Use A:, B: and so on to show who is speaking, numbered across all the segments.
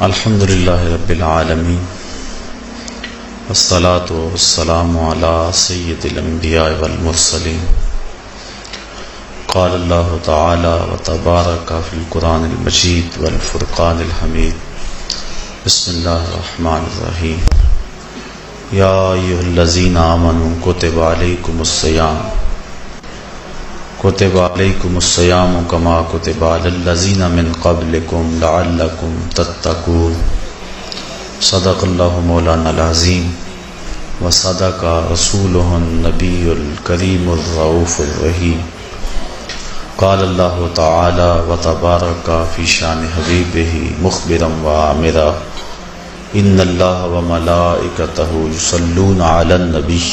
A: الحمد للہ رب العالمین والصلاة والسلام علی سید الانبیاء والمرسلین قال اللہ تعالی وتبارک فی القرآن المجید والفرقان الحمید بسم اللہ الرحمن الرحیم یا ایھا الذین آمنوا کتب علیکم الصیام کتب علیکم الصیام کما کتب علی الذین من قبلکم لعلکم تتقون صدق اللہ مولانا العظیم وصدق رسولہ النبی الکریم الرؤوف الرحیم قال اللہ تعالی وتبارک فی شان حبیبہ مخبرا وآمرا ان اللہ وملائکتہ یصلون علی النبی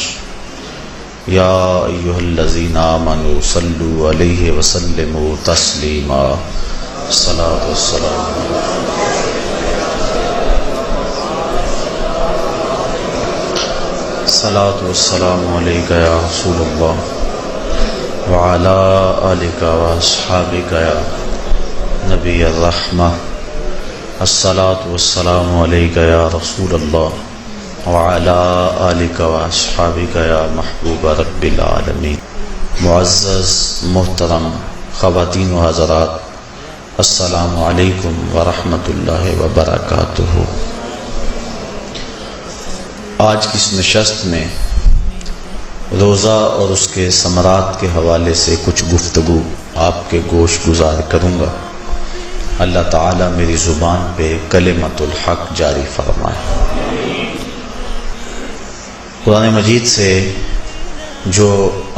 A: یا ایھا الذین آمنوا صلوا علیہ وسلموا تسلیما الصلاۃ والسلام علیک یا رسول اللہ وعلی آلک واصحابک یا نبی الرحمہ الصلاۃ والسلام علیک یا رسول اللہ وعلی آلک واصحابک یا محبوب رب العالمین۔ معزز محترم خواتین و حضرات، السلام علیکم ورحمۃ اللہ وبرکاتہ۔ آج کی اس نشست میں روزہ اور اس کے ثمرات کے حوالے سے کچھ گفتگو آپ کے گوش گزار کروں گا۔ اللہ تعالیٰ میری زبان پہ کلمۃ الحق جاری فرمائے۔ قرآن مجید سے جو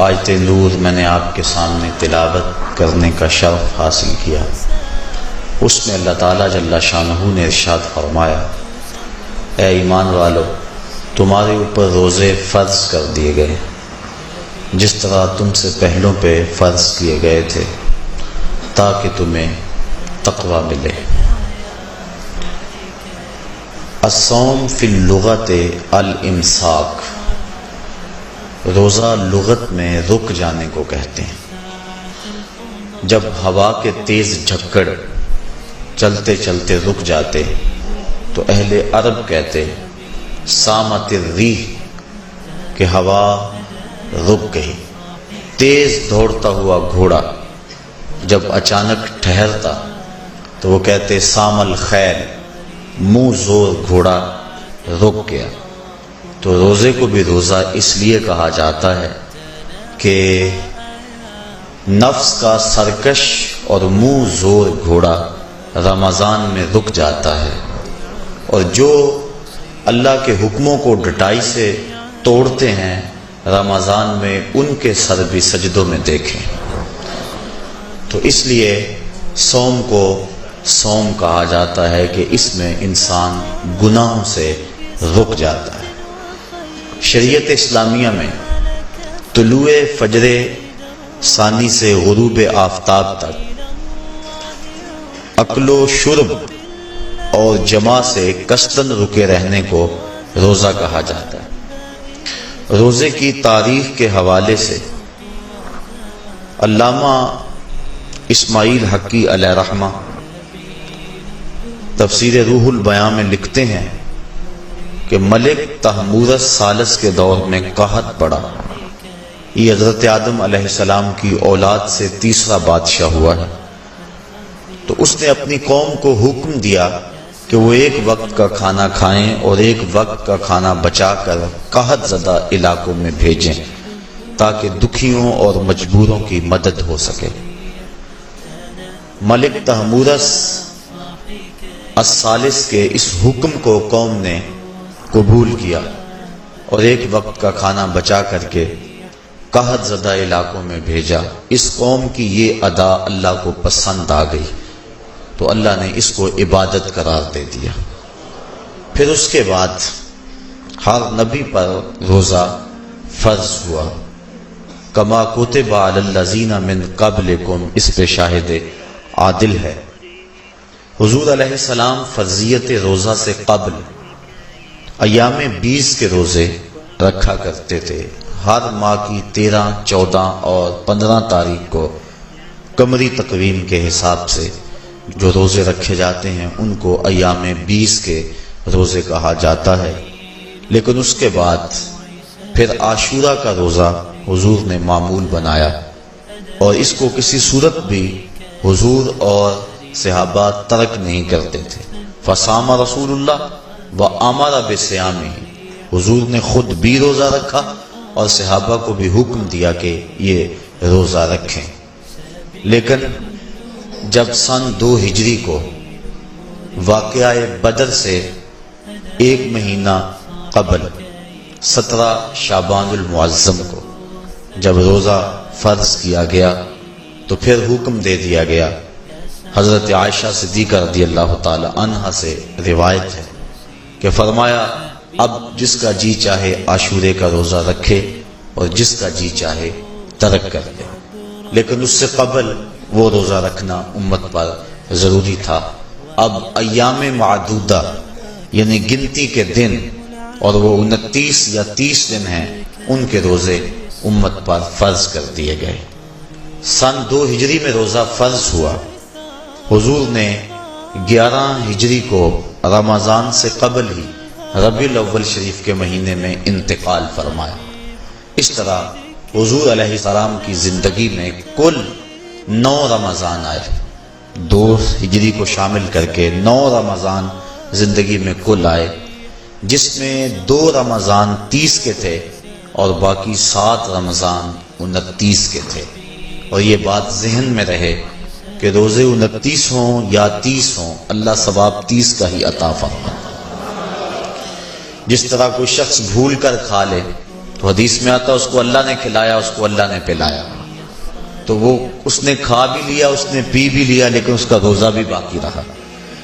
A: آیت نور میں نے آپ کے سامنے تلاوت کرنے کا شرف حاصل کیا، اس میں اللہ تعالیٰ جل شانہ نے ارشاد فرمایا، اے ایمان والو، تمہارے اوپر روزے فرض کر دیے گئے جس طرح تم سے پہلوں پہ فرض کیے گئے تھے تاکہ تمہیں تقوی ملے۔ الصوم فی اللغت الامساک، روزہ لغت میں رک جانے کو کہتے ہیں۔ جب ہوا کے تیز جھکڑ چلتے چلتے رک جاتے تو اہل عرب کہتے سامت الریح کہ ہوا رک گئی۔ تیز دوڑتا ہوا گھوڑا جب اچانک ٹھہرتا تو وہ کہتے سام الخیل، منہ زور گھوڑا رک گیا۔ تو روزے کو بھی روزہ اس لیے کہا جاتا ہے کہ نفس کا سرکش اور منہ زور گھوڑا رمضان میں رک جاتا ہے، اور جو اللہ کے حکموں کو ڈٹائی سے توڑتے ہیں رمضان میں ان کے سر بھی سجدوں میں دیکھیں۔ تو اس لیے صوم کو صوم کہا جاتا ہے کہ اس میں انسان گناہوں سے رک جاتا ہے۔ شریعت اسلامیہ میں طلوع فجر ثانی سے غروب آفتاب تک اکل و شرب اور جماع سے کثرت رکے رہنے کو روزہ کہا جاتا ہے۔ روزے کی تاریخ کے حوالے سے علامہ اسماعیل حقی علیہ رحمہ تفسیر روح البیان میں لکھتے ہیں کہ ملک تحمورث ثالث کے دور میں قحط پڑا۔ یہ حضرت آدم علیہ السلام کی اولاد سے تیسرا بادشاہ ہوا ہے۔ تو اس نے اپنی قوم کو حکم دیا کہ وہ ایک وقت کا کھانا کھائیں اور ایک وقت کا کھانا بچا کر قحط زدہ علاقوں میں بھیجیں تاکہ دکھیوں اور مجبوروں کی مدد ہو سکے۔ ملک تحمورث الثالث کے اس حکم کو قوم نے قبول کیا اور ایک وقت کا کھانا بچا کر کے قحط زدہ علاقوں میں بھیجا۔ اس قوم کی یہ ادا اللہ کو پسند آ گئی تو اللہ نے اس کو عبادت قرار دے دیا۔ پھر اس کے بعد ہر نبی پر روزہ فرض ہوا۔ کما کتب علی الذین من قبلکم، اس پہ شاہد عادل ہے۔ حضور علیہ السلام فرضیت روزہ سے قبل ایام 20 کے روزے رکھا کرتے تھے۔ ہر ماہ کی 13، 14 اور 15 تاریخ کو قمری تقویم کے حساب سے جو روزے رکھے جاتے ہیں ان کو ایام 20 کے روزے کہا جاتا ہے، لیکن اس کے بعد پھر عاشورہ کا روزہ حضور نے معمول بنایا، اور اس کو کسی صورت بھی حضور اور صحابہ ترک نہیں کرتے تھے۔ فصام رسول اللہ وامر بصیامہ، حضور نے خود بھی روزہ رکھا اور صحابہ کو بھی حکم دیا کہ یہ روزہ رکھیں۔ لیکن جب سن 2 ہجری کو واقعہ بدر سے 1 مہینہ قبل 17 شعبان المعظم کو جب روزہ فرض کیا گیا تو پھر حکم دے دیا گیا۔ حضرت عائشہ صدیقہ رضی اللہ تعالی عنہا سے روایت ہے کہ فرمایا اب جس کا جی چاہے عاشورے کا روزہ رکھے اور جس کا جی چاہے ترک کر دے، لیکن اس سے قبل وہ روزہ رکھنا امت پر ضروری تھا۔ اب ایام معدودہ یعنی گنتی کے دن، اور وہ 29 یا 30 دن ہیں، ان کے روزے امت پر فرض کر دیے گئے۔ سن 2 ہجری میں روزہ فرض ہوا، حضور نے 11 ہجری کو رمضان سے قبل ہی ربیع الاول شریف کے مہینے میں انتقال فرمایا۔ اس طرح حضور علیہ السلام کی زندگی میں کل 9 رمضان آئے، 2 ہجری کو شامل کر کے 9 رمضان زندگی میں کل آئے، جس میں 2 رمضان 30 کے تھے اور باقی 7 رمضان 29 کے تھے۔ اور یہ بات ذہن میں رہے کہ روزے 29 ہوں یا 30 ہوں، اللہ ثواب 30 کا ہی عطا فرمائے۔ جس طرح کوئی شخص بھول کر کھا لے تو حدیث میں آتا اس کو اللہ نے کھلایا، اس کو اللہ نے پلایا، تو وہ اس نے کھا بھی لیا، اس نے پی بھی لیا، لیکن اس کا روزہ بھی باقی رہا۔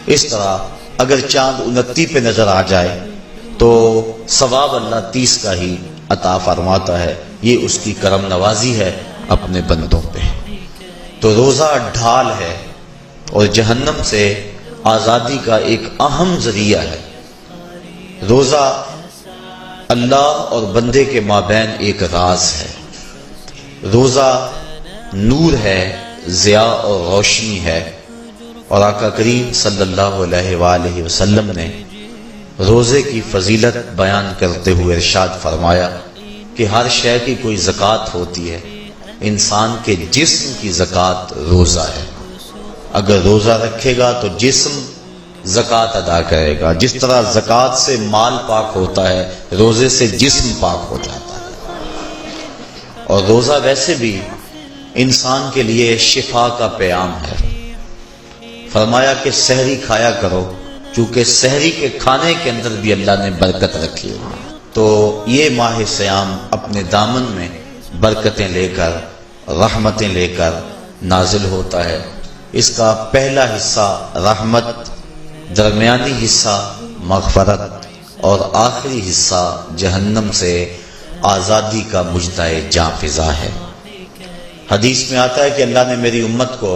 A: اس طرح اگر چاند 29 پہ نظر آ جائے تو ثواب اللہ 30 کا ہی عطا فرماتا ہے۔ یہ اس کی کرم نوازی ہے اپنے بندوں پہ۔ تو روزہ ڈھال ہے اور جہنم سے آزادی کا ایک اہم ذریعہ ہے۔ روزہ اللہ اور بندے کے مابین ایک راز ہے۔ روزہ نور ہے، ضیاء اور روشنی ہے، اور آقا کریم صلی اللہ علیہ وآلہ وسلم نے روزے کی فضیلت بیان کرتے ہوئے ارشاد فرمایا کہ ہر شے کی کوئی زکوٰۃ ہوتی ہے، انسان کے جسم کی زکوٰۃ روزہ ہے۔ اگر روزہ رکھے گا تو جسم زکوٰۃ ادا کرے گا، جس طرح زکوٰۃ سے مال پاک ہوتا ہے، روزے سے جسم پاک ہو جاتا ہے۔ اور روزہ ویسے بھی انسان کے لیے شفا کا پیام ہے۔ فرمایا کہ سحری کھایا کرو، چونکہ سحری کے کھانے کے اندر بھی اللہ نے برکت رکھی ہے۔ تو یہ ماہ صیام اپنے دامن میں برکتیں لے کر، رحمتیں لے کر نازل ہوتا ہے۔ اس کا پہلا حصہ رحمت، درمیانی حصہ مغفرت، اور آخری حصہ جہنم سے آزادی کا مجدہ جاں فضا ہے۔ حدیث میں آتا ہے کہ اللہ نے میری امت کو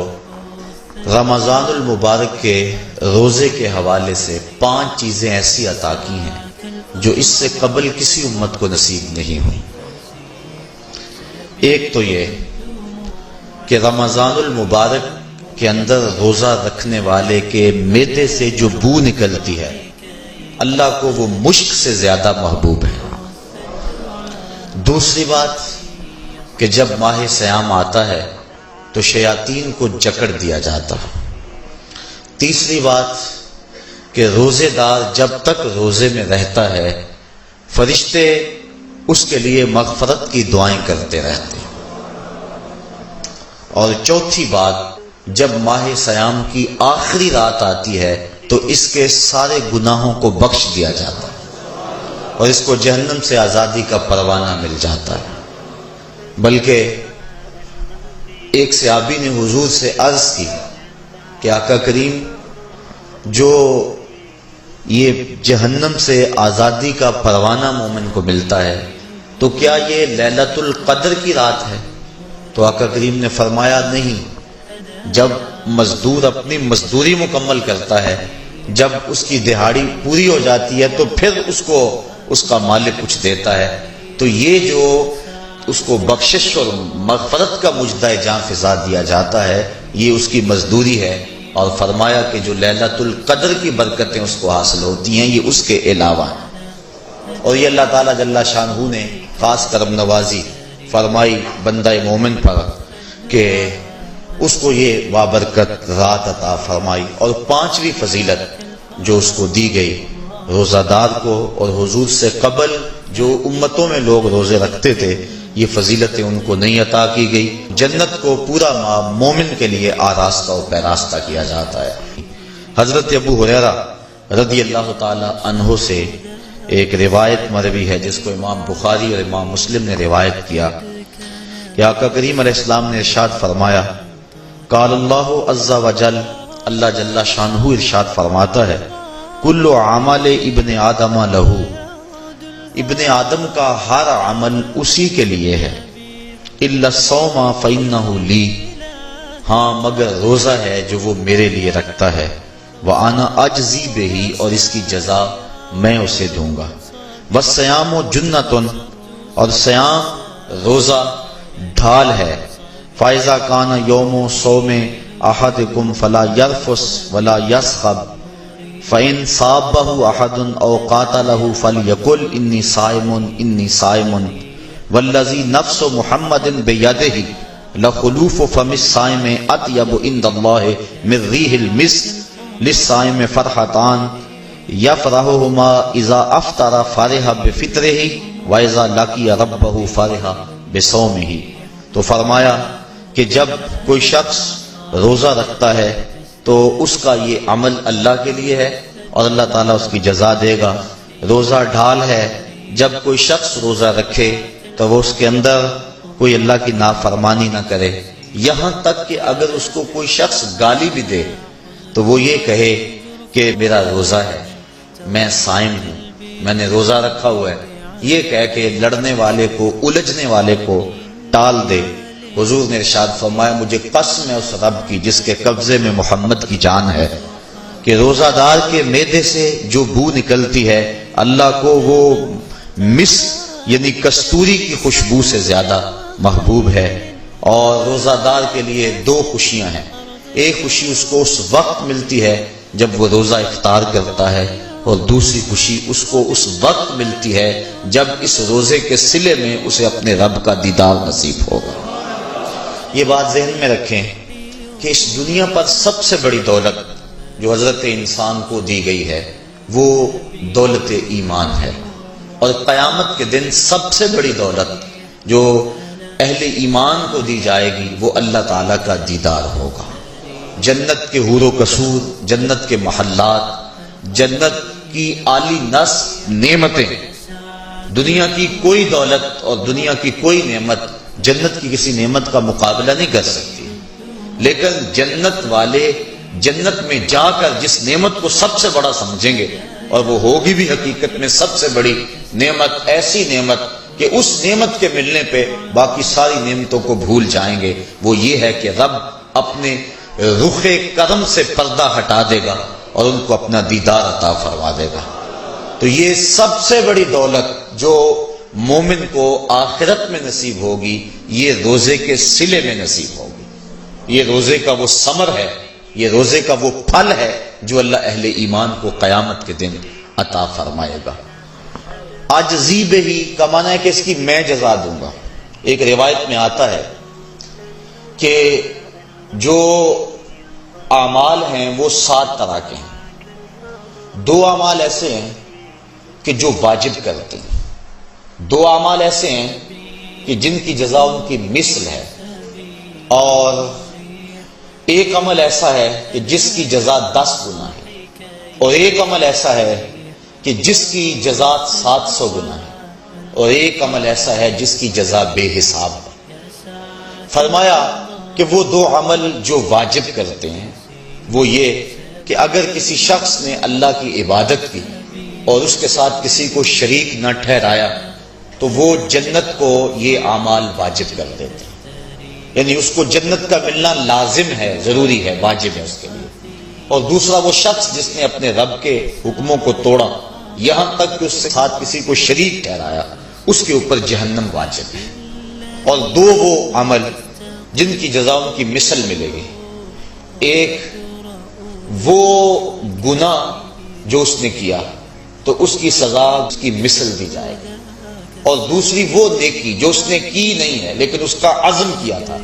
A: رمضان المبارک کے روزے کے حوالے سے 5 چیزیں ایسی عطا کی ہیں جو اس سے قبل کسی امت کو نصیب نہیں ہوئی۔ ایک تو یہ کہ رمضان المبارک کے اندر روزہ رکھنے والے کے معدے سے جو بو نکلتی ہے، اللہ کو وہ مشک سے زیادہ محبوب ہے۔ دوسری بات کہ جب ماہ صیام آتا ہے تو شیاطین کو جکڑ دیا جاتا ہے۔ تیسری بات کہ روزے دار جب تک روزے میں رہتا ہے، فرشتے اس کے لیے مغفرت کی دعائیں کرتے رہتے ہیں۔ اور چوتھی بات، جب ماہ صیام کی آخری رات آتی ہے تو اس کے سارے گناہوں کو بخش دیا جاتا ہے اور اس کو جہنم سے آزادی کا پروانہ مل جاتا ہے۔ بلکہ ایک صحابی نے حضور سے عرض کی کہ آقا کریم، جو یہ جہنم سے آزادی کا پروانہ مومن کو ملتا ہے تو کیا یہ لیلۃ القدر کی رات ہے؟ تو آقا کریم نے فرمایا نہیں، جب مزدور اپنی مزدوری مکمل کرتا ہے، جب اس کی دہاڑی پوری ہو جاتی ہے تو پھر اس کو اس کا مالک کچھ دیتا ہے، تو یہ جو اس کو بخشش اور مغفرت کا مجدہ جاں فضا دیا جاتا ہے، یہ اس کی مزدوری ہے، اور فرمایا کہ جو لیلۃ القدر کی برکتیں اس کو حاصل ہوتی ہیں یہ اس کے علاوہ ہیں۔ اور یہ اللہ تعالیٰ جل شانہ نے خاص کرم نوازی فرمائی بندہ مومن پر کہ اس کو یہ بابرکت رات عطا فرمائی۔ اور پانچویں فضیلت جو اس کو دی گئی روزہ دار کو، اور حضور سے قبل جو امتوں میں لوگ روزے رکھتے تھے یہ فضیلتیں ان کو نہیں عطا کی گئی۔ جنت کو پورا مومن کے لیے آراستہ و پیراستہ کیا جاتا ہے۔ حضرت ابو ہریرہ رضی اللہ تعالی عنہ سے ایک روایت مروی ہے جس کو امام بخاری اور امام مسلم نے روایت کیا کہ آقا کریم علیہ السلام نے ارشاد فرمایا، قال اللہ عز وجل، اللہ جل شانہ ارشاد فرماتا ہے، کل عمل ابن آدم لہو، ابن آدم کا ہر عمل اسی کے لیے ہے، الا الصوم فانہ لی، ہاں مگر روزہ ہے جو وہ میرے لیے رکھتا ہے، وانا اجزی بہ، اور اس کی جزا میں اسے دوں گا، والصیام جنۃ، اور سیام روزہ ڈھال ہے، فاذا کان یوم صوم احدکم فلا یرفث ولا یسخب، فإن صابه أحد أو قاتله فليقل إني صائم إني صائم والذي نفس محمد بيده لخلوف فم الصائم أطيب عند الله من ريح المسك للصائم فرحتان يفرحهما إذا أفطر فرح بفطره وإذا لقي ربه فرح بصومه۔ تو فرمایا کہ جب کوئی شخص روزہ رکھتا ہے تو اس کا یہ عمل اللہ کے لیے ہے اور اللہ تعالیٰ اس کی جزا دے گا۔ روزہ ڈھال ہے، جب کوئی شخص روزہ رکھے تو وہ اس کے اندر کوئی اللہ کی نافرمانی نہ کرے، یہاں تک کہ اگر اس کو کوئی شخص گالی بھی دے تو وہ یہ کہے کہ میرا روزہ ہے، میں صائم ہوں، میں نے روزہ رکھا ہوا ہے، یہ کہہ کے لڑنے والے کو، الجھنے والے کو ٹال دے۔ حضور نے ارشاد فرمایا، مجھے قسم ہے اس رب کی جس کے قبضے میں محمد کی جان ہے، کہ روزہ دار کے معدے سے جو بو نکلتی ہے اللہ کو وہ مسک یعنی کستوری کی خوشبو سے زیادہ محبوب ہے۔ اور روزہ دار کے لیے دو خوشیاں ہیں، ایک خوشی اس کو اس وقت ملتی ہے جب وہ روزہ افطار کرتا ہے، اور دوسری خوشی اس کو اس وقت ملتی ہے جب اس روزے کے صلے میں اسے اپنے رب کا دیدار نصیب ہوگا۔ یہ بات ذہن میں رکھیں کہ اس دنیا پر سب سے بڑی دولت جو حضرت انسان کو دی گئی ہے وہ دولت ایمان ہے، اور قیامت کے دن سب سے بڑی دولت جو اہل ایمان کو دی جائے گی وہ اللہ تعالیٰ کا دیدار ہوگا۔ جنت کے حور و قصور، جنت کے محلات، جنت کی اعلی نصب نعمتیں، دنیا کی کوئی دولت اور دنیا کی کوئی نعمت جنت کی کسی نعمت کا مقابلہ نہیں کر سکتی، لیکن جنت والے جنت میں جا کر جس نعمت کو سب سے بڑا سمجھیں گے، اور وہ ہوگی بھی حقیقت میں سب سے بڑی نعمت، ایسی نعمت کہ اس نعمت کے ملنے پہ باقی ساری نعمتوں کو بھول جائیں گے، وہ یہ ہے کہ رب اپنے رخ کرم سے پردہ ہٹا دے گا اور ان کو اپنا دیدار عطا فرما دے گا۔ تو یہ سب سے بڑی دولت جو مومن کو آخرت میں نصیب ہوگی یہ روزے کے صلے میں نصیب ہوگی، یہ روزے کا وہ ثمر ہے، یہ روزے کا وہ پھل ہے جو اللہ اہل ایمان کو قیامت کے دن عطا فرمائے گا۔ عجزی بہی کا معنی ہے کہ اس کی میں جزا دوں گا۔ ایک روایت میں آتا ہے کہ جو اعمال ہیں وہ 7 طرح کے ہیں۔ 2 اعمال ایسے ہیں کہ جو واجب کرتے ہیں، 2 اعمال ایسے ہیں کہ جن کی جزا ان کی مثل ہے، اور ایک عمل ایسا ہے کہ جس کی جزا 10 گنا ہے، اور ایک عمل ایسا ہے کہ جس کی جزا 700 گنا ہے، اور ایک عمل ایسا ہے جس کی جزا بے حساب ہے۔ فرمایا کہ وہ 2 عمل جو واجب کرتے ہیں وہ یہ کہ اگر کسی شخص نے اللہ کی عبادت کی اور اس کے ساتھ کسی کو شریک نہ ٹھہرایا تو وہ جنت کو یہ اعمال واجب کر دیتے ہیں، یعنی اس کو جنت کا ملنا لازم ہے، ضروری ہے، واجب ہے اس کے لیے۔ اور دوسرا وہ شخص جس نے اپنے رب کے حکموں کو توڑا یہاں تک کہ اس کے ساتھ کسی کو شریک ٹھہرایا، اس کے اوپر جہنم واجب ہے۔ اور 2 وہ عمل جن کی جزا ان کی مثل ملے گی، ایک وہ گناہ جو اس نے کیا تو اس کی سزا اس کی مثل دی جائے گی، اور دوسری وہ نیکی جو اس نے کی نہیں ہے لیکن اس کا عزم کیا تھا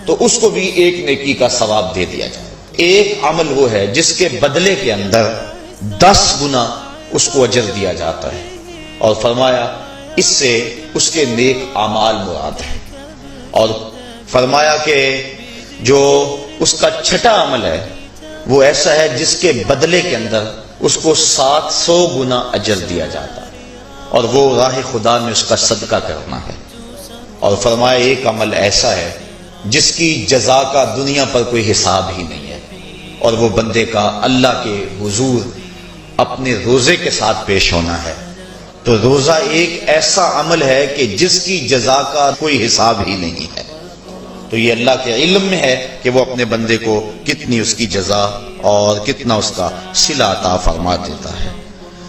A: تو اس کو بھی ایک نیکی کا ثواب دے دیا جائے۔ ایک عمل وہ ہے جس کے بدلے کے اندر 10 گنا اس کو اجر دیا جاتا ہے، اور فرمایا اس سے اس کے نیک اعمال مراد ہیں، اور فرمایا کہ جو اس کا چھٹا عمل ہے وہ ایسا ہے جس کے بدلے کے اندر اس کو 700 گنا اجر دیا جاتا ہے، اور وہ راہ خدا میں اس کا صدقہ کرنا ہے۔ اور فرمایا ایک عمل ایسا ہے جس کی جزا کا دنیا پر کوئی حساب ہی نہیں ہے، اور وہ بندے کا اللہ کے حضور اپنے روزے کے ساتھ پیش ہونا ہے۔ تو روزہ ایک ایسا عمل ہے کہ جس کی جزا کا کوئی حساب ہی نہیں ہے، تو یہ اللہ کے علم میں ہے کہ وہ اپنے بندے کو کتنی اس کی جزا اور کتنا اس کا صلہ عطا فرما دیتا ہے۔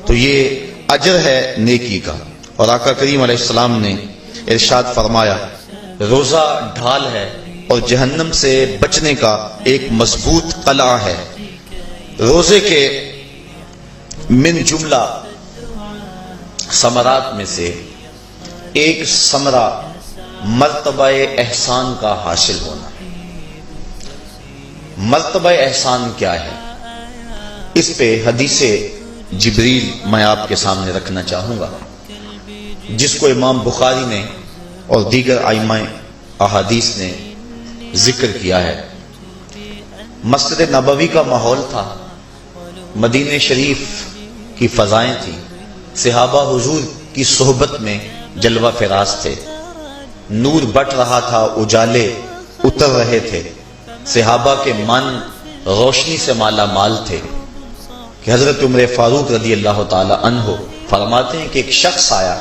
A: تو یہ اجر ہے نیکی کا۔ اور آقا کریم علیہ السلام نے ارشاد فرمایا روزہ ڈھال ہے اور جہنم سے بچنے کا ایک مضبوط قلعہ ہے۔ روزے کے من جملہ ثمرات میں سے ایک ثمرہ مرتبہ احسان کا حاصل ہونا۔ مرتبہ احسان کیا ہے؟ اس پہ حدیث جبریل میں آپ کے سامنے رکھنا چاہوں گا، جس کو امام بخاری نے اور دیگر ائمہ احادیث نے ذکر کیا ہے۔ مسجد نبوی کا ماحول تھا، مدینہ شریف کی فضائیں تھیں، صحابہ حضور کی صحبت میں جلوہ فراز تھے، نور بٹ رہا تھا، اجالے اتر رہے تھے، صحابہ کے من روشنی سے مالا مال تھے کہ حضرت عمر فاروق رضی اللہ تعالی عنہ فرماتے ہیں کہ ایک شخص آیا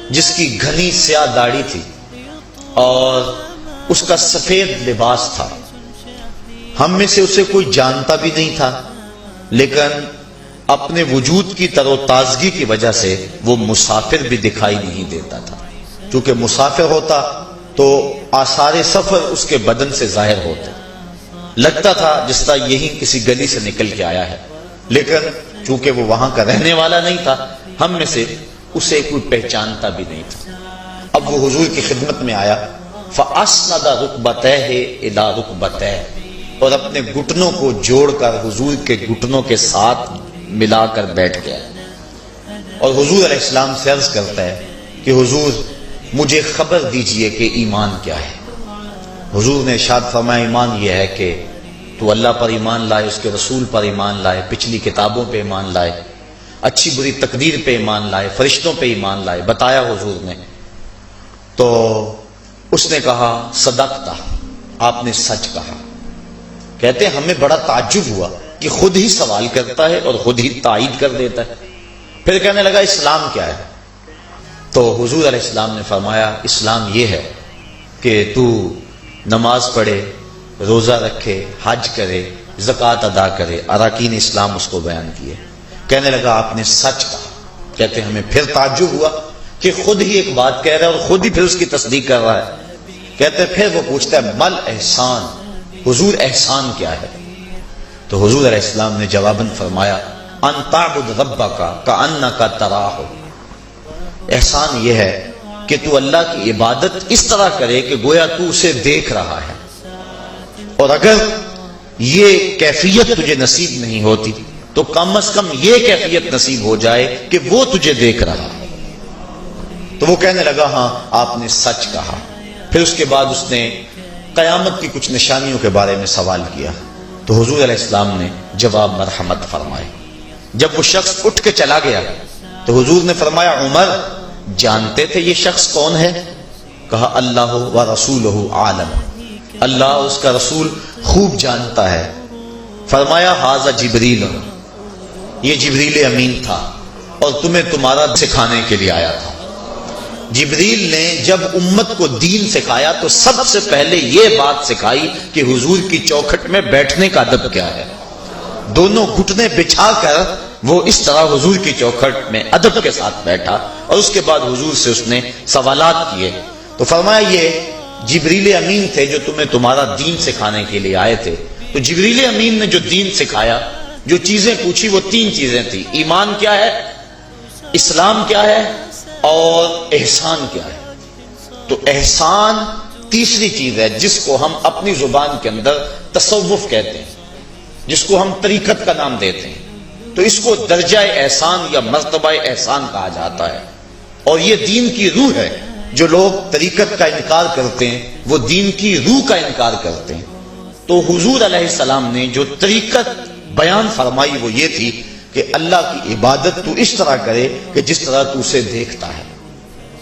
A: جس کی گھنی سیاہ داڑھی تھی اور اس کا سفید لباس تھا، ہم میں سے اسے کوئی جانتا بھی نہیں تھا، لیکن اپنے وجود کی تر و تازگی کی وجہ سے وہ مسافر بھی دکھائی نہیں دیتا تھا۔ چونکہ مسافر ہوتا تو آثار سفر اس کے بدن سے ظاہر ہوتے، لگتا تھا جس طرح یہی کسی گلی سے نکل کے آیا ہے، لیکن چونکہ وہ وہاں کا رہنے والا نہیں تھا، ہم میں سے اسے کوئی پہچانتا بھی نہیں تھا۔ اب وہ حضور کی خدمت میں آیا، فَأَسْنَدَ رُكْبَتَيْهِ إِلَىٰ رُكْبَتَيْهِ، اور اپنے گھٹنوں کو جوڑ کر حضور کے گھٹنوں کے ساتھ ملا کر بیٹھ گیا، اور حضور علیہ السلام سے عرض کرتا ہے کہ حضور مجھے خبر دیجئے کہ ایمان کیا ہے۔ حضور نے ارشاد فرمایا ایمان یہ ہے کہ تو اللہ پر ایمان لائے، اس کے رسول پر ایمان لائے، پچھلی کتابوں پہ ایمان لائے، اچھی بری تقدیر پہ ایمان لائے، فرشتوں پہ ایمان لائے، بتایا حضور نے۔ تو اس نے کہا صدقتا، آپ نے سچ کہا۔ کہتے ہیں ہمیں بڑا تعجب ہوا کہ خود ہی سوال کرتا ہے اور خود ہی تائید کر دیتا ہے۔ پھر کہنے لگا اسلام کیا ہے؟ تو حضور علیہ السلام نے فرمایا اسلام یہ ہے کہ تو نماز پڑھے، روزہ رکھے، حج کرے، زکوٰۃ ادا کرے، اراکین اسلام اس کو بیان کیے۔ کہنے لگا آپ نے سچ کہا۔ کہتے ہمیں پھر تعجب ہوا کہ خود ہی ایک بات کہہ رہا ہے اور خود ہی پھر اس کی تصدیق کر رہا ہے۔ کہتے پھر وہ پوچھتا ہے مل احسان، حضور احسان کیا ہے؟ تو حضور علیہ السلام نے جواباً فرمایا ان تعبد ربک کأنک تراہ، احسان یہ ہے کہ تو اللہ کی عبادت اس طرح کرے کہ گویا تو اسے دیکھ رہا ہے، اور اگر یہ کیفیت تجھے نصیب نہیں ہوتی تو کم از کم یہ کیفیت نصیب ہو جائے کہ وہ تجھے دیکھ رہا ہے۔ تو وہ کہنے لگا ہاں آپ نے سچ کہا۔ پھر اس کے بعد اس نے قیامت کی کچھ نشانیوں کے بارے میں سوال کیا، تو حضور علیہ السلام نے جواب مرحمت فرمائے۔ جب وہ شخص اٹھ کے چلا گیا تو حضور نے فرمایا عمر جانتے تھے یہ شخص کون ہے؟ کہا اللہ و رسولہ عالم، اللہ اس کا رسول خوب جانتا ہے۔ فرمایا ھذا جبریل، یہ جبریل امین تھا اور تمہیں تمہارا سکھانے کے لیے آیا تھا۔ جبریل نے جب امت کو دین سکھایا تو سب سے پہلے یہ بات سکھائی کہ حضور کی چوکھٹ میں بیٹھنے کا ادب کیا ہے۔ دونوں گھٹنے بچھا کر وہ اس طرح حضور کی چوکھٹ میں ادب کے ساتھ بیٹھا، اور اس کے بعد حضور سے اس نے سوالات کیے۔ تو فرمایا یہ جبریل امین تھے جو تمہیں تمہارا دین سکھانے کے لیے آئے تھے۔ تو جبریل امین نے جو دین سکھایا، جو چیزیں پوچھی، وہ 3 چیزیں تھی: ایمان کیا ہے، اسلام کیا ہے، اور احسان کیا ہے۔ تو احسان تیسری چیز ہے جس کو ہم اپنی زبان کے اندر تصوف کہتے ہیں، جس کو ہم طریقت کا نام دیتے ہیں۔ تو اس کو درجہ احسان یا مرتبہ احسان کہا جاتا ہے، اور یہ دین کی روح ہے۔ جو لوگ طریقت کا انکار کرتے ہیں وہ دین کی روح کا انکار کرتے ہیں۔ تو حضور علیہ السلام نے جو طریقت بیان فرمائی وہ یہ تھی کہ اللہ کی عبادت تو اس طرح کرے کہ جس طرح تو اسے دیکھتا ہے۔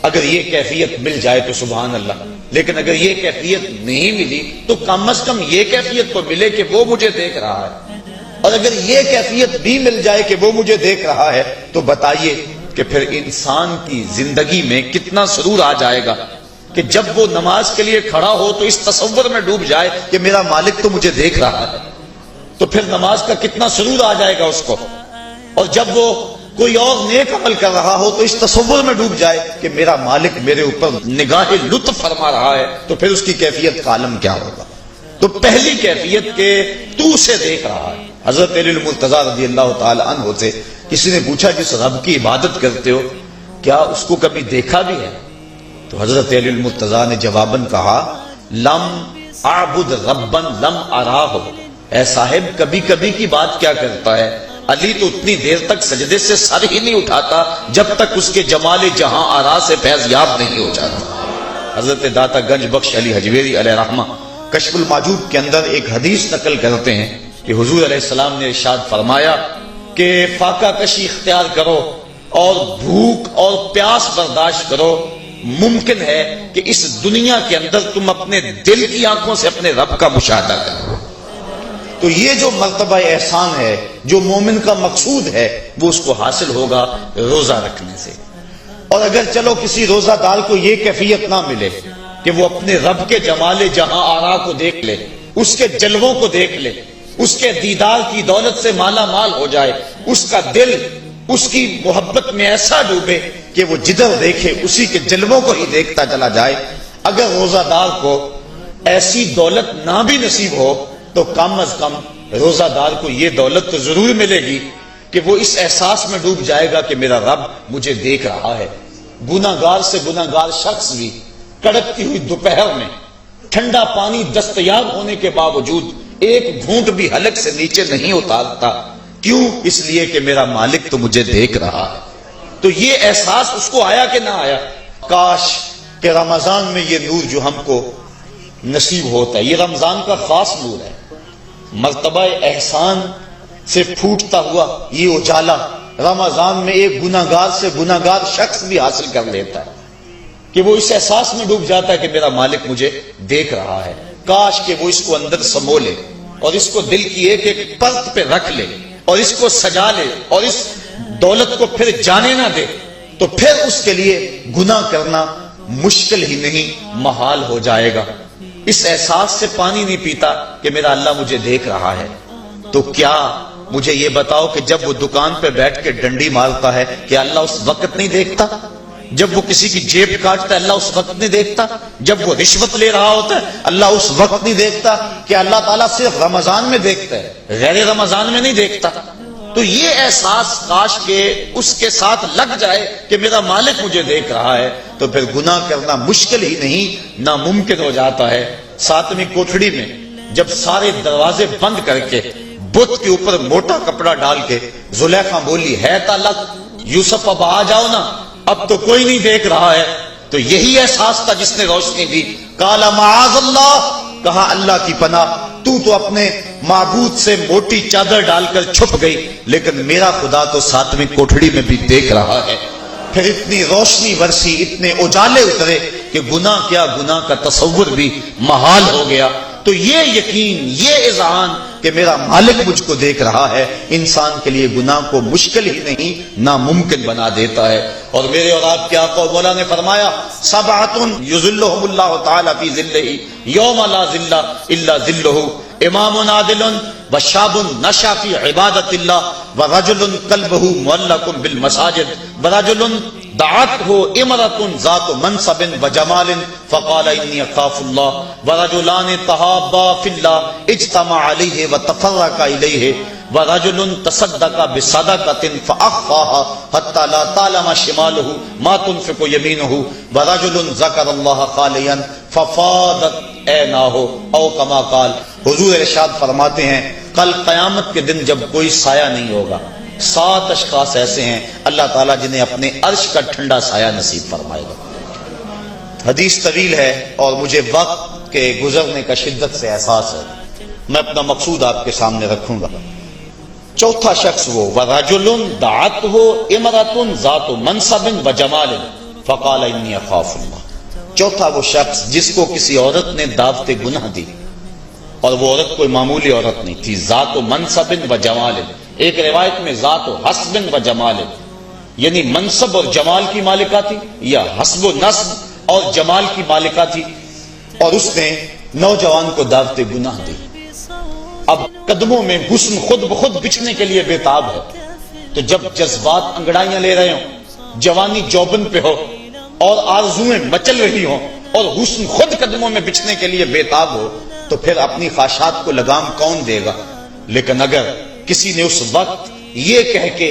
A: اگر یہ کیفیت مل جائے تو سبحان اللہ، لیکن اگر یہ کیفیت نہیں ملی تو کم از کم یہ کیفیت تو ملے کہ وہ مجھے دیکھ رہا ہے۔ اور اگر یہ کیفیت بھی مل جائے کہ وہ مجھے دیکھ رہا ہے تو بتائیے کہ پھر انسان کی زندگی میں کتنا سرور آ جائے گا کہ جب وہ نماز کے لیے کھڑا ہو تو اس تصور میں ڈوب جائے کہ میرا مالک تو مجھے دیکھ رہا ہے۔ تو پھر نماز کا کتنا سرور آ جائے گا اس کو۔ اور جب وہ کوئی اور نیک عمل کر رہا ہو تو اس تصور میں ڈوب جائے کہ میرا مالک میرے اوپر نگاہ لطف فرما رہا ہے، تو پھر اس کی کیفیت کا عالم کیا ہوگا۔ تو پہلی کیفیت کہ تو اسے دیکھ رہا ہے۔ حضرت علی المرتضیٰ رضی اللہ تعالی عنہ سے کسی نے پوچھا جس رب کی عبادت کرتے ہو کیا اس کو کبھی دیکھا بھی ہے؟ تو حضرت علی المرتضیٰ نے جواباً کہا لم اعبد ربا لم اراہ۔ اے صاحب کبھی کبھی کی بات کیا کرتا ہے، علی تو اتنی دیر تک سجدے سے سر ہی نہیں اٹھاتا جب تک اس کے جمال جہاں آرا سے فیض یاب نہیں ہو جاتا۔ حضرت داتا گنج بخش علی حجویری علیہ رحمہ کشف المعجوب کے اندر ایک حدیث نقل کرتے ہیں کہ حضور علیہ السلام نے ارشاد فرمایا کہ فاقہ کشی اختیار کرو اور بھوک اور پیاس برداشت کرو، ممکن ہے کہ اس دنیا کے اندر تم اپنے دل کی آنکھوں سے اپنے رب کا مشاہدہ کرو۔ تو یہ جو مرتبہ احسان ہے، جو مومن کا مقصود ہے، وہ اس کو حاصل ہوگا روزہ رکھنے سے۔ اور اگر چلو کسی روزہ دار کو یہ کیفیت نہ ملے کہ وہ اپنے رب کے جمال جہاں آرا کو دیکھ لے، اس کے جلووں کو دیکھ لے، اس کے دیدار کی دولت سے مالا مال ہو جائے، اس کا دل اس کی محبت میں ایسا ڈوبے کہ وہ جدھر دیکھے اسی کے جلووں کو ہی دیکھتا چلا جائے، اگر روزہ دار کو ایسی دولت نہ بھی نصیب ہو تو کم از کم روزہ دار کو یہ دولت تو ضرور ملے گی کہ وہ اس احساس میں ڈوب جائے گا کہ میرا رب مجھے دیکھ رہا ہے۔ گناہگار سے گناہگار شخص بھی کڑکتی ہوئی دوپہر میں ٹھنڈا پانی دستیاب ہونے کے باوجود ایک گھونٹ بھی حلق سے نیچے نہیں اتارتا، کیوں؟ اس لیے کہ میرا مالک تو مجھے دیکھ رہا ہے۔ تو یہ احساس اس کو آیا کہ نہ آیا؟ کاش کہ رمضان میں یہ نور جو ہم کو نصیب ہوتا ہے، یہ رمضان کا خاص نور ہے، مرتبہ احسان سے پھوٹتا ہوا یہ اجالا رمضان میں ایک گناہگار سے گناہگار شخص بھی حاصل کر لیتا ہے کہ وہ اس احساس میں ڈوب جاتا ہے کہ میرا مالک مجھے دیکھ رہا ہے۔ کاش کہ وہ اس کو اندر سمو لے اور اس کو دل کی ایک ایک پرت پہ رکھ لے اور اس کو سجا لے اور اس دولت کو پھر جانے نہ دے، تو پھر اس کے لیے گناہ کرنا مشکل ہی نہیں محال ہو جائے گا۔ اس احساس سے پانی نہیں پیتا کہ میرا اللہ مجھے دیکھ رہا ہے، تو کیا مجھے یہ بتاؤ کہ جب وہ دکان پہ بیٹھ کے ڈنڈی مارتا ہے کہ اللہ اس وقت نہیں دیکھتا؟ جب وہ کسی کی جیب کاٹتا ہے اللہ اس وقت نہیں دیکھتا؟ جب وہ رشوت لے رہا ہوتا ہے اللہ اس وقت نہیں دیکھتا؟ کہ اللہ تعالیٰ صرف رمضان میں دیکھتا ہے، غیر رمضان میں نہیں دیکھتا؟ تو یہ احساس کاش کہ اس کے ساتھ لگ جائے کہ میرا مالک مجھے دیکھ رہا ہے، تو پھر گناہ کرنا مشکل ہی نہیں ناممکن ہو جاتا ہے۔ 7ویں کوٹھڑی میں جب سارے دروازے بند کر کے بت کے اوپر موٹا کپڑا ڈال کے زلیخا بولی ہے تالک یوسف اب آ جاؤ نا، اب تو کوئی نہیں دیکھ رہا ہے، تو یہی احساس تھا جس نے روشنی دی۔ قال معاذ اللہ، کہا اللہ کی پناہ، تو اپنے معبود سے موٹی چادر ڈال کر چھپ گئی، لیکن میرا خدا تو 7ویں کوٹھڑی میں بھی دیکھ رہا ہے۔ پھر اتنی روشنی برسی، اتنے اجالے اترے کہ گناہ کیا، گناہ کا تصور بھی محال ہو گیا۔ تو یہ یقین، یہ اذعان کہ میرا مالک مجھ کو دیکھ رہا ہے، انسان کے لیے گناہ کو مشکل ہی نہیں ناممکن بنا دیتا ہے۔ اور میرے اور آپ کے آقا و مولا نے فرمایا سبعۃ یظلھم اللہ تعالی فی ظلہ یوم لا ظل الا ظلہ، امام عادل وشاب نشا فی عبادت اللہ ورجل قلبہ معلق بالمساجد ورجل دعته امرأة ذات منصب وجمال فقال انی اخاف اللہ ورجلان تحابا فی اللہ اجتمع علیہ وتفرق الیہ ورجل تصدق بصدقة فأخفاها حتى لا تعلم شماله ما تنفق يمينه ورجل ذكر الله خاليا ففاضت عیناہ او کما قال. حضور ارشاد فرماتے ہیں کل قیامت کے دن جب کوئی سایہ نہیں ہوگا، 7 اشخاص ایسے ہیں اللہ تعالیٰ جنہیں اپنے عرش کا ٹھنڈا سایہ نصیب فرمائے گا. حدیث طویل ہے اور مجھے وقت کے گزرنے کا شدت سے احساس ہے، میں اپنا مقصود آپ کے سامنے رکھوں گا. چوتھا شخص وہ وَرَجُلٌ دَعَتْهُ امرأة ذات منصب وجمال فقال انی اخاف اللہ. چوتھا وہ شخص جس کو کسی عورت نے دعوت گناہ دی، اور وہ عورت کوئی معمولی عورت نہیں تھی، ذات منصب و جمال. ایک روایت میں ذات حسب و جمال، یعنی منصب اور جمال کی مالکہ تھی، یا حسب و نسب اور جمال کی مالکہ تھی، اور اس نے نوجوان کو دعوت گناہ دی. اب قدموں میں حسن خود بخود بچھنے کے لیے بےتاب ہے، تو جب جذبات انگڑائیاں لے رہے ہوں، جوانی جوبن پہ ہو اور آرزویں مچل رہی ہوں اور حسن خود قدموں میں بچھنے کے لیے بےتاب ہو، تو پھر اپنی خواہشات کو لگام کون دے گا؟ لیکن اگر کسی نے اس وقت یہ کہہ کے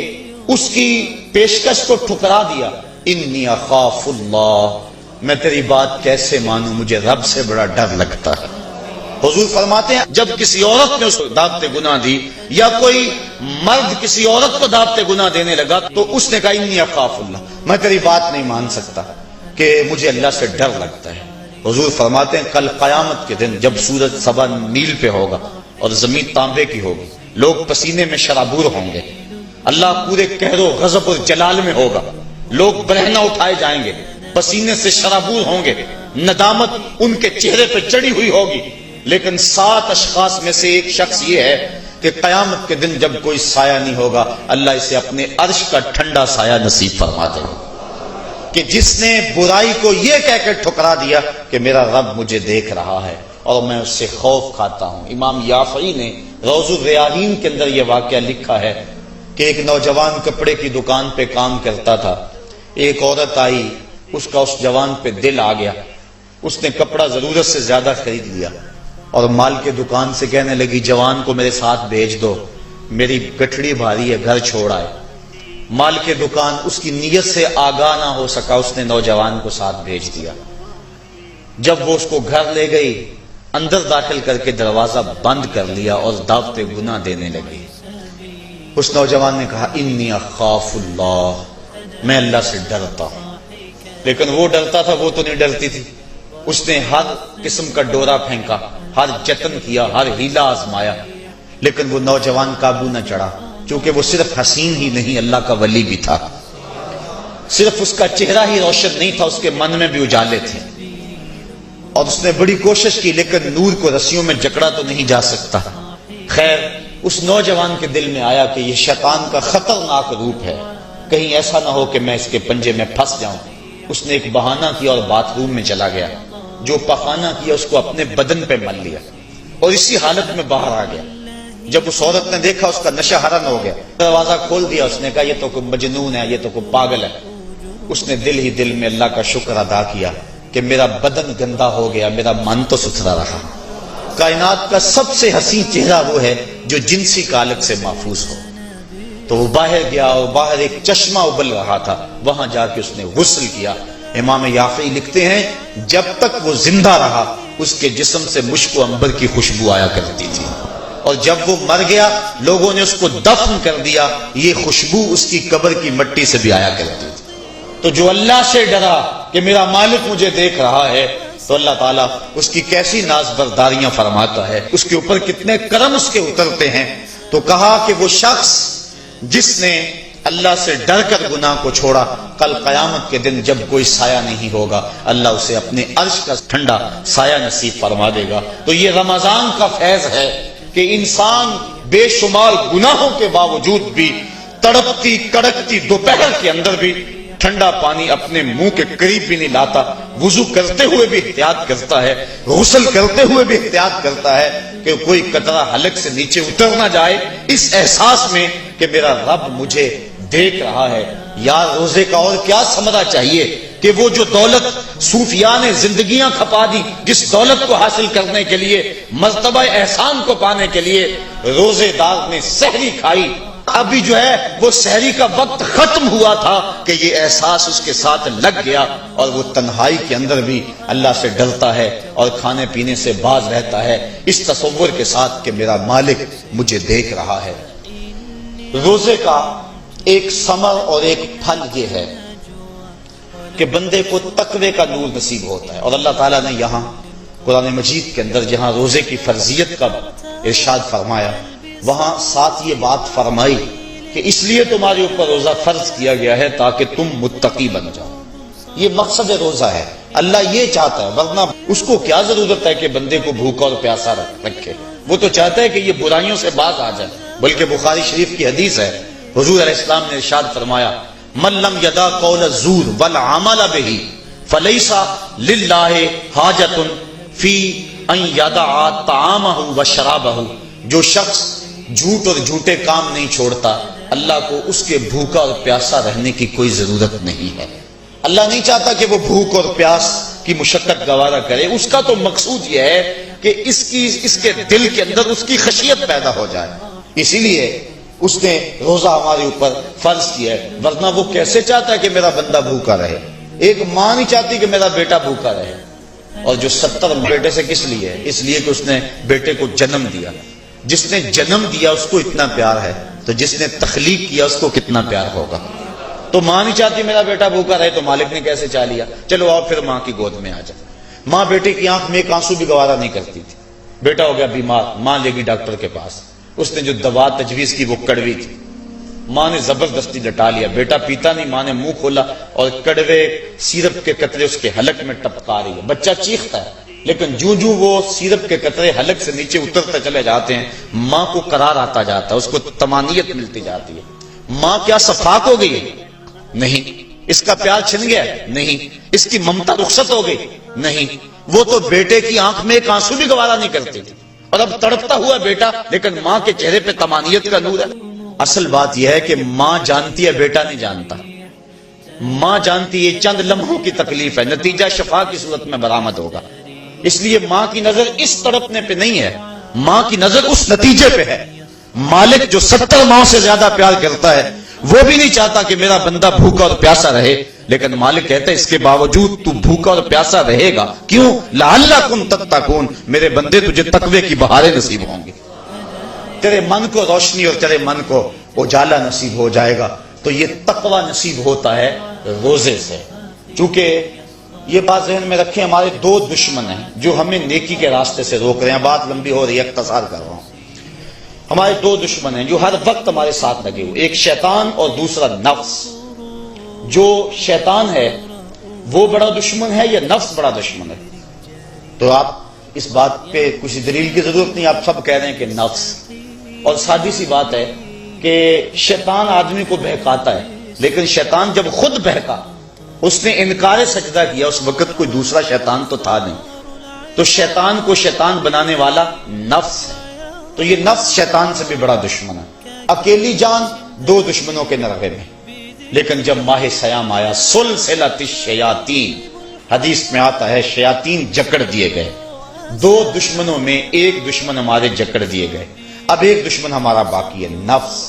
A: اس کی پیشکش کو ٹھکرا دیا، انی اخاف اللہ، میں تیری بات کیسے مانوں، مجھے رب سے بڑا ڈر لگتا ہے. حضور فرماتے ہیں جب کسی عورت نے اس کو دعوت گناہ دی، یا کوئی مرد کسی عورت کو دعوت گناہ دینے لگا، تو اس نے کہا انی اخاف اللہ، میں تیری بات نہیں مان سکتا کہ مجھے اللہ سے ڈر لگتا ہے. حضور فرماتے ہیں کل قیامت کے دن جب سورج صبح نیل پہ ہوگا اور زمین تانبے کی ہوگی، لوگ پسینے میں شرابور ہوں گے، اللہ پورے قہر و غضب اور جلال میں ہوگا، لوگ برہنہ اٹھائے جائیں گے، پسینے سے شرابور ہوں گے، ندامت ان کے چہرے پہ چڑھی ہوئی ہوگی. لیکن 7 اشخاص میں سے ایک شخص یہ ہے کہ قیامت کے دن جب کوئی سایہ نہیں ہوگا، اللہ اسے اپنے عرش کا ٹھنڈا سایہ نصیب فرما دے گا. کہ جس نے برائی کو یہ کہہ کے ٹھکرا دیا کہ میرا رب مجھے دیکھ رہا ہے اور میں اس سے خوف کھاتا ہوں. امام یافعی نے روض الریاحین کے اندر یہ واقعہ لکھا ہے کہ ایک نوجوان کپڑے کی دکان پہ کام کرتا تھا. ایک عورت آئی، اس کا اس جوان پہ دل آ گیا، اس نے کپڑا ضرورت سے زیادہ خرید لیا اور مال کے دکان سے کہنے لگی جوان کو میرے ساتھ بھیج دو، میری گٹھڑی بھاری ہے، گھر چھوڑ آئے. مال کے دکان اس کی نیت سے آگاہ نہ ہو سکا، اس نے نوجوان کو ساتھ بھیج دیا. جب وہ اس کو گھر لے گئی، اندر داخل کر کے دروازہ بند کر لیا اور دعوت گناہ دینے لگی. اس نوجوان نے کہا انی اخاف اللہ، میں اللہ سے ڈرتا ہوں. لیکن وہ ڈرتا تھا، وہ تو نہیں ڈرتی تھی. اس نے ہر قسم کا ڈورا پھینکا، ہر جتن کیا، ہر ہیلا آزمایا، لیکن وہ نوجوان قابو نہ چڑھا. چونکہ وہ صرف حسین ہی نہیں، اللہ کا ولی بھی تھا. صرف اس کا چہرہ ہی روشن نہیں تھا، اس کے من میں بھی اجالے تھے. اور اس نے بڑی کوشش کی، لیکن نور کو رسیوں میں جکڑا تو نہیں جا سکتا. خیر، اس نوجوان کے دل میں آیا کہ یہ شیطان کا خطرناک روپ ہے، کہیں ایسا نہ ہو کہ میں اس کے پنجے میں پھنس جاؤں. اس نے ایک بہانہ کیا اور باتھ روم میں چلا گیا. جو پخانہ کیا اس کو اپنے بدن پہ مل لیا اور اسی حالت میں باہر آ گیا. جب اس عورت نے دیکھا اس کا نشہ حرن ہو گیا، دروازہ کھول دیا. اس نے کہا یہ تو کوئی مجنون ہے، یہ تو کوئی پاگل ہے. اس نے دل ہی دل میں اللہ کا شکر ادا کیا کہ میرا بدن گندا ہو گیا، میرا من تو ستھرا رہا. کائنات کا سب سے حسین چہرہ وہ ہے جو جنسی کالک سے محفوظ ہو. تو وہ باہر گیا اور باہر ایک چشمہ ابل رہا تھا، وہاں جا کے اس نے غسل کیا. امام یافعی لکھتے ہیں جب تک وہ زندہ رہا اس کے جسم سے مشک و عنبر کی خوشبو آیا کرتی تھی، اور جب وہ مر گیا لوگوں نے اس کو دفن کر دیا، یہ خوشبو اس کی قبر کی مٹی سے بھی آیا کرتی تھی. تو جو اللہ سے ڈرا کہ میرا مالک مجھے دیکھ رہا ہے، تو اللہ تعالیٰ اس کی کیسی ناز برداریاں فرماتا ہے، اس کے اوپر کتنے کرم اس کے اترتے ہیں. تو کہا کہ وہ شخص جس نے اللہ سے ڈر کر گناہ کو چھوڑا، کل قیامت کے دن جب کوئی سایہ نہیں ہوگا، اللہ اسے اپنے عرش کا ٹھنڈا سایہ نصیب فرما دے گا. تو یہ رمضان کا فیض ہے کہ انسان بے شمار گناہوں کے باوجود بھی تڑپتی کڑکتی دوپہر کے اندر بھی ٹھنڈا پانی اپنے منہ کے قریب بھی نہیں لاتا، وضو کرتے ہوئے بھی احتیاط کرتا ہے، غسل کرتے ہوئے بھی احتیاط کرتا ہے کہ کوئی قطرہ حلق سے نیچے اتر نہ جائے، اس احساس میں کہ میرا رب مجھے دیکھ رہا ہے. یار روزے کا اور کیا ثمرہ چاہیے کہ وہ جو دولت صوفیاء نے زندگیاں کھپا دی، جس دولت کو حاصل کرنے کے لیے، مرتبہ احسان کو پانے کے لیے روزے دار نے سحری کھائی، ابھی جو ہے وہ سحری کا وقت ختم ہوا تھا کہ یہ احساس اس کے ساتھ لگ گیا، اور وہ تنہائی کے اندر بھی اللہ سے ڈرتا ہے اور کھانے پینے سے باز رہتا ہے، اس تصور کے ساتھ کہ میرا مالک مجھے دیکھ رہا ہے۔ روزے کا ایک ثمر اور ایک پھل یہ ہے کہ بندے کو تقوی کا نور نصیب ہوتا ہے، اور اللہ تعالیٰ نے یہاں قرآن مجید کے اندر جہاں روزے کی فرضیت کا ارشاد فرمایا، وہاں ساتھ یہ بات فرمائی کہ اس لیے تمہارے اوپر روزہ فرض کیا گیا ہے تاکہ تم متقی بن جاؤ۔ یہ مقصد روزہ ہے، اللہ یہ چاہتا ہے، ورنہ اس کو کیا ضرورت ہے کہ بندے کو بھوکا اور پیاسا رکھے؟ وہ تو چاہتا ہے کہ یہ برائیوں سے باز آ جائے۔ بلکہ بخاری شریف کی حدیث ہے، حضور علیہ السلام نے ارشاد فرمایا، من لم یدع قول الزور والعمل به فلیس للہ حاجۃ فی ان یدع طعامہ وشرابہ، جو شخص جھوٹ اور جھوٹے کام نہیں چھوڑتا، اللہ کو اس کے بھوکا اور پیاسا رہنے کی کوئی ضرورت نہیں ہے۔ اللہ نہیں چاہتا کہ وہ بھوک اور پیاس کی مشقت گوارا کرے، اس کا تو مقصود یہ ہے کہ اس کے دل کے اندر اس کی خشیت پیدا ہو جائے، اسی لیے اس نے روزہ ہمارے اوپر فرض کیا ہے، ورنہ وہ کیسے چاہتا ہے کہ میرا بندہ بھوکا رہے؟ ایک ماں نہیں چاہتی کہ میرا بیٹا بھوکا رہے، اور جو 70 بیٹے سے کس لیے ہے؟ اس لیے کہ اس نے بیٹے کو جنم دیا۔ جس نے جنم دیا اس کو اتنا پیار ہے، تو جس نے تخلیق کیا اس کو کتنا پیار ہوگا؟ تو ماں نہیں چاہتی میرا بیٹا بھوکا رہے، تو مالک نے کیسے چاہ لیا؟ چلو آؤ پھر ماں کی گود میں آ جائے۔ ماں بیٹے کی آنکھ میں ایک آنسو بھی گوارا نہیں کرتی تھی، بیٹا ہو گیا بیمار، ماں لے گی ڈاکٹر کے پاس، اس نے جو دوا تجویز کی وہ کڑوی تھی، ماں نے زبردستی لٹا لیا، بیٹا پیتا نہیں، ماں نے منہ کھولا اور کڑوے سیرپ کے قطرے اس کے حلق میں ٹپکا رہی ہے، بچہ چیختا ہے، لیکن جو وہ سیرپ کے قطرے حلق سے نیچے اترتے چلے جاتے ہیں، ماں کو قرار آتا جاتا ہے، اس کو طمانینت ملتی جاتی ہے۔ ماں کیا صفاق ہو گئی؟ نہیں۔ اس کا پیار چھن گیا؟ نہیں۔ اس کی ممتا رخصت ہو گئی؟ نہیں۔ وہ تو بیٹے کی آنکھ میں ایک آنسو بھی گوارا نہیں کرتی تھی، اور اب تڑپتا ہوا بیٹا، لیکن ماں کے چہرے پہ طمانینت کا نور ہے۔ اصل بات یہ ہے کہ ماں جانتی ہے، بیٹا نہیں جانتا۔ ماں جانتی ہے چند لمحوں کی تکلیف ہے، نتیجہ شفا کی صورت میں برآمد ہوگا، اس لیے ماں کی نظر اس تڑپنے پہ نہیں ہے، ماں کی نظر اس نتیجے پہ ہے۔ مالک جو 70 ماں سے زیادہ پیار کرتا ہے، وہ بھی نہیں چاہتا کہ میرا بندہ بھوکا اور پیاسا رہے، لیکن مالک کہتا ہے اس کے باوجود تو بھوکا اور پیاسا رہے گا، کیوں؟ لعلکم تتقون، میرے بندے تجھے تقوی کی بہاریں نصیب ہوں گی، تیرے من کو روشنی اور تیرے من کو اجالا نصیب ہو جائے گا۔ تو یہ تقوی نصیب ہوتا ہے روزے سے۔ چونکہ یہ بات ذہن میں رکھیں، ہمارے 2 دشمن ہیں جو ہمیں نیکی کے راستے سے روک رہے ہیں۔ بات لمبی ہو رہی ہے، اختصار کر رہا ہوں۔ ہمارے 2 دشمن ہیں جو ہر وقت ہمارے ساتھ لگے ہوئے، ایک شیطان اور دوسرا نفس۔ جو شیطان ہے وہ بڑا دشمن ہے یا نفس بڑا دشمن ہے؟ تو آپ اس بات پہ کچھ دلیل کی ضرورت نہیں، آپ سب کہہ رہے ہیں کہ نفس۔ اور سادی سی بات ہے کہ شیطان آدمی کو بہکاتا ہے، لیکن شیطان جب خود بہکا، اس نے انکار سجدہ کیا، اس وقت کوئی دوسرا شیطان تو تھا نہیں، تو شیطان کو شیطان بنانے والا نفس ہے۔ تو یہ نفس شیطان سے بھی بڑا دشمن ہے۔ اکیلی جان 2 دشمنوں کے نرغے میں، لیکن جب ماہ سیام آیا، سلسلۃ الشیاطین، حدیث میں آتا ہے شیاطین جکڑ دیے گئے۔ 2 دشمنوں میں ایک دشمن ہمارے جکڑ دیے گئے، اب ایک دشمن ہمارا باقی ہے، نفس۔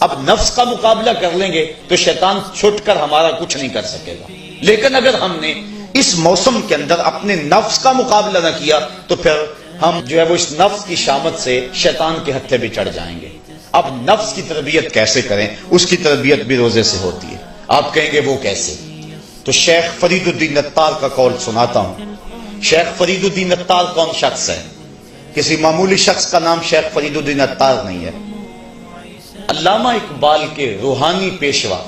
A: اب نفس کا مقابلہ کر لیں گے تو شیطان چھٹ کر ہمارا کچھ نہیں کر سکے گا، لیکن اگر ہم نے اس موسم کے اندر اپنے نفس کا مقابلہ نہ کیا تو پھر ہم جو ہے وہ اس نفس کی شامت سے شیطان کے ہتھے بھی چڑھ جائیں گے۔ اب نفس کی تربیت کیسے کریں؟ اس کی تربیت بھی روزے سے ہوتی ہے۔ آپ کہیں گے وہ کیسے؟ تو شیخ فرید الدین عطار کا قول سناتا ہوں۔ شیخ فرید الدین عطار کون شخص ہے؟ کسی معمولی شخص کا نام شیخ فرید الدین عطار نہیں ہے، علامہ اقبال کے روحانی پیشوا،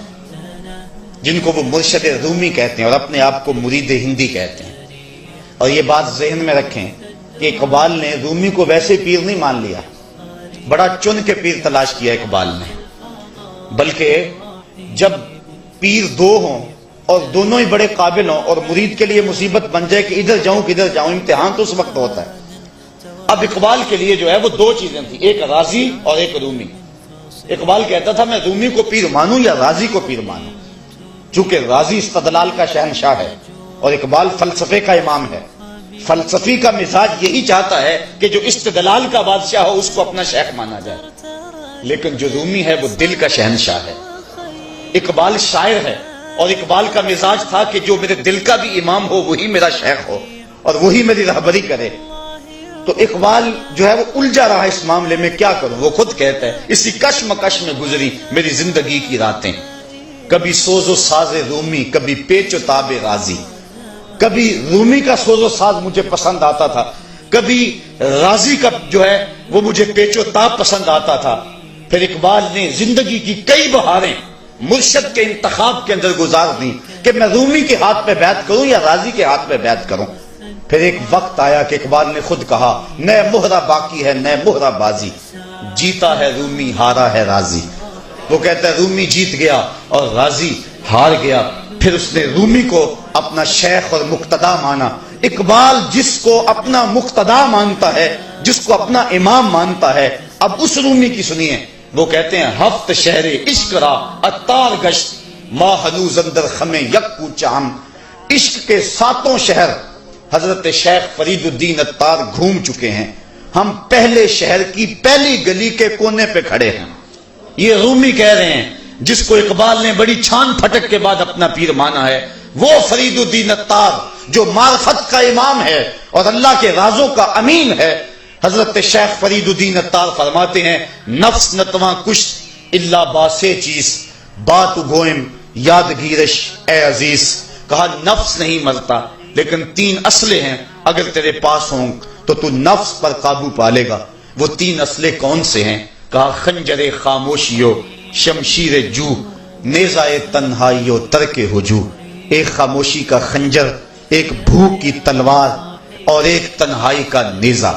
A: جن کو وہ مرشد رومی کہتے ہیں اور اپنے آپ کو مرید ہندی کہتے ہیں۔ اور یہ بات ذہن میں رکھیں کہ اقبال نے رومی کو ویسے پیر نہیں مان لیا، بڑا چن کے پیر تلاش کیا اقبال نے، بلکہ جب پیر 2 ہوں اور دونوں ہی بڑے قابل ہوں اور مرید کے لیے مصیبت بن جائے کہ ادھر جاؤں کدھر جاؤں، امتحان تو اس وقت ہوتا ہے۔ اب اقبال کے لیے جو ہے وہ 2 چیزیں تھیں، ایک راضی اور ایک رومی۔ اقبال کہتا تھا میں رومی کو پیر مانوں یا راضی کو پیر مانوں؟
B: چونکہ راضی استدلال کا شہنشاہ ہے اور اقبال فلسفے کا امام ہے، فلسفی کا مزاج یہی چاہتا ہے کہ جو استدلال کا بادشاہ ہو اس کو اپنا شیخ مانا جائے، لیکن جو رومی ہے وہ دل کا شہنشاہ ہے۔ اقبال شاعر ہے اور اقبال کا مزاج تھا کہ جو میرے دل کا بھی امام ہو وہی میرا شیخ ہو اور وہی میری رہبری کرے۔ تو اقبال جو ہے وہ الجھا رہا اس معاملے میں، کیا کروں؟ وہ خود کہتا ہے اسی کشمکش میں گزری میری زندگی کی راتیں، کبھی سوز و ساز رومی، کبھی پیچ و تاب رازی۔ کبھی رومی کا سوز و ساز مجھے پسند آتا تھا، کبھی رازی کا جو ہے وہ مجھے پیچ و تاب پسند آتا تھا۔ پھر اقبال نے زندگی کی کئی بہاریں مرشد کے انتخاب کے اندر گزار دیں کہ میں رومی کے ہاتھ پہ بیعت کروں یا رازی کے ہاتھ پہ بیعت کروں۔ پھر ایک وقت آیا کہ اقبال نے خود کہا نئے مہرہ باقی ہے نئے مہرہ بازی، جیتا ہے رومی ہارا ہے رازی۔ وہ کہتا ہے رومی جیت گیا اور رازی ہار گیا۔ پھر اس نے رومی کو اپنا شیخ اور مقتدا مانا۔ اقبال جس کو اپنا مقتدا مانتا ہے، جس کو اپنا امام مانتا ہے، اب اس رومی کی سنیے، وہ کہتے ہیں ہفت شہر عشق را اتار گشت ما ہنوز اندر خمیں یک کوچام۔ عشق کے 7 شہر حضرت شیخ فرید الدین اتار گھوم چکے ہیں، ہم پہلے شہر کی پہلی گلی کے کونے پہ کھڑے ہیں۔ یہ رومی کہہ رہے ہیں جس کو اقبال نے بڑی چھان پھٹک کے بعد اپنا پیر مانا ہے، وہ فرید الدین اتار جو معرفت کا امام ہے اور اللہ کے رازوں کا امین ہے۔ حضرت شیخ فرید الدین اتار فرماتے ہیں نفس نتواں کشت الا باسے چیز بات گوئم یادگیرش اے عزیز۔ کہا نفس نہیں مرتا لیکن 3 اسلحے ہیں، اگر تیرے پاس ہوں تو نفس پر قابو پالے گا۔ وہ 3 اسلحے کون سے ہیں؟ کہا خنجر خاموشیو شمشیر جو نیزہ تنہائیو ترک ہجو۔ ایک خاموشی کا خنجر، ایک بھوک کی تلوار اور ایک تنہائی کا نیزہ۔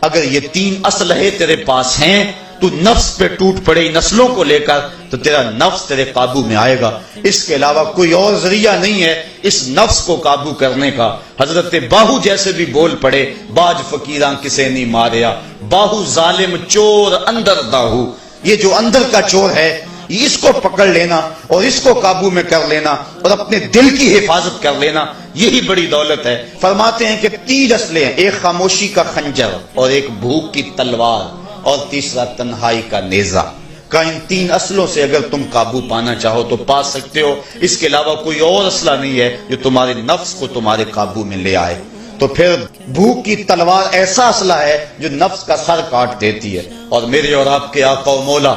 B: اگر یہ 3 اسلحے تیرے پاس ہیں تو نفس پہ ٹوٹ پڑے نسلوں کو لے کر تو تیرا نفس تیرے قابو میں آئے گا، اس کے علاوہ کوئی اور ذریعہ نہیں ہے اس نفس کو قابو کرنے کا۔ حضرت باہو جیسے بھی بول پڑے باج فقیراں کسے نہیں ماریا، باہو ظالم چور اندر داہو۔ یہ جو اندر کا چور ہے اس کو پکڑ لینا اور اس کو قابو میں کر لینا اور اپنے دل کی حفاظت کر لینا، یہی بڑی دولت ہے۔ فرماتے ہیں کہ 3 اسلحے ہیں، ایک خاموشی کا خنجر اور ایک بھوک کی تلوار اور تیسرا تنہائی کا نیزہ۔ کہ ان 3 اسلحوں سے اگر تم قابو پانا چاہو تو پا سکتے ہو، اس کے علاوہ کوئی اور اسلحہ نہیں ہے جو تمہارے نفس کو تمہارے قابو میں لے آئے۔ تو پھر بھوک کی تلوار ایسا اسلحہ ہے جو نفس کا سر کاٹ دیتی ہے۔ اور میرے اور آپ کے آقا و مولا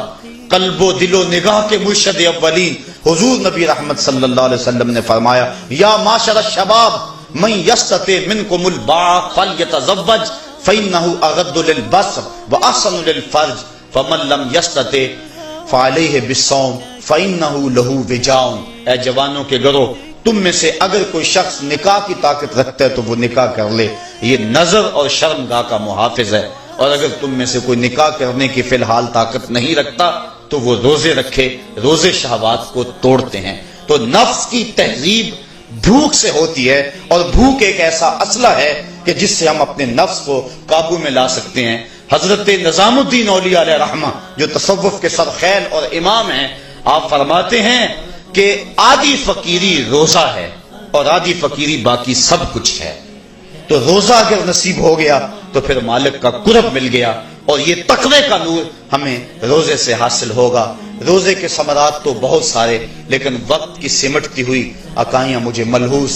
B: قلب و دل و نگاہ کے مرشد اولین حضور نبی رحمت صلی اللہ علیہ وسلم نے فرمایا یا معاشر الشباب من یستطع منکم الباء فلیتزوج فإنه اغض للبصر واحسن للفرج فمن لم یستطع فعلیہ بالصوم فإنه له وجاء۔ اے جوانوں کے گروہ، تم میں سے اگر کوئی شخص نکاح کی طاقت رکھتا ہے تو وہ نکاح کر لے، یہ نظر اور شرمگاہ کا محافظ ہے۔ اور اگر تم میں سے کوئی نکاح کرنے کی فی الحال طاقت نہیں رکھتا تو وہ روزے رکھے، روزے شہوات کو توڑتے ہیں۔ تو نفس کی تہذیب بھوک سے ہوتی ہے اور بھوک ایک ایسا اسلحہ ہے کہ جس سے ہم اپنے نفس کو قابو میں لا سکتے ہیں۔ حضرت نظام الدین اولیاء علیہ رحمہ جو تصوف کے سرخیل اور امام ہیں، آپ فرماتے ہیں کہ آدھی فقیری روزہ ہے اور آدھی فقیری باقی سب کچھ ہے۔ تو روزہ اگر نصیب ہو گیا تو پھر مالک کا قرب مل گیا، اور یہ تقوی کا نور ہمیں روزے سے حاصل ہوگا۔ روزے کے ثمرات تو بہت سارے، لیکن وقت کی سمٹتی ہوئی عقائیاں مجھے ملحوظ